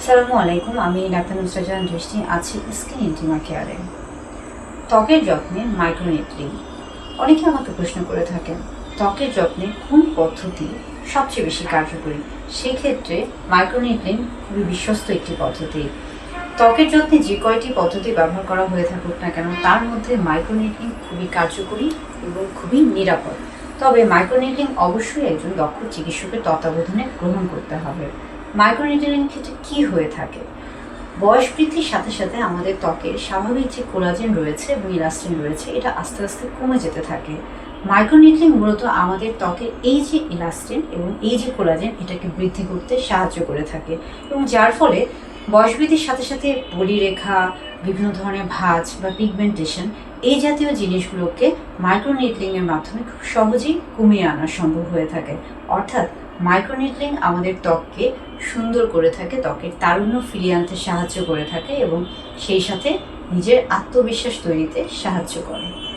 আসসালামু আলাইকুম, আমি ডাক্তার নুসরাত জাহান দৃষ্টি আছি স্কিন ইন্টিমা কেয়ারে। ত্বকের যত্নে মাইক্রোনিডলিং। অনেকে আমাকে প্রশ্ন করে থাকেন, ত্বকের যত্নে কোন পদ্ধতি সবচেয়ে বেশি কার্যকরী? সেক্ষেত্রে মাইক্রোনিডলিং খুবই বিশ্বস্ত একটি পদ্ধতি। ত্বকের যত্নে যে কয়টি পদ্ধতি ব্যবহার করা হয়ে থাকুক না কেন, তার মধ্যে মাইক্রোনিডলিং খুবই কার্যকরী এবং খুবই নিরাপদ। তবে মাইক্রোনিডলিং অবশ্যই একজন দক্ষ চিকিৎসকের তত্ত্বাবধানে গ্রহণ করতে হবে। মাইক্রোনিডলিং ক্ষেত্রে কী হয়ে থাকে? বয়স বৃদ্ধির সাথে সাথে আমাদের ত্বকের স্বাভাবিক যে কোলাজেন রয়েছে এবং ইলাস্টিন রয়েছে, এটা আস্তে আস্তে কমে যেতে থাকে। মাইক্রোনিডলিং মূলত আমাদের ত্বকের এই যে ইলাস্টিন এবং এই যে কোলাজেন, এটাকে বৃদ্ধি করতে সাহায্য করে থাকে এবং যার ফলে বয়স বৃদ্ধির সাথে সাথে বলিরেখা, বিভিন্ন ধরনের ভাঁজ বা পিগমেন্টেশন, এই জাতীয় জিনিসগুলোকে মাইক্রোনিডলিংয়ের মাধ্যমে খুব সহজেই কমিয়ে আনা সম্ভব হয়ে থাকে। অর্থাৎ মাইক্রোনিডলিং আমাদের ত্বককে সুন্দর করে থাকে, ত্বকের তারুণ্য ফিরিয়ে আনতে সাহায্য করে থাকে এবং সেই সাথে নিজের আত্মবিশ্বাস তৈরিতে সাহায্য করে।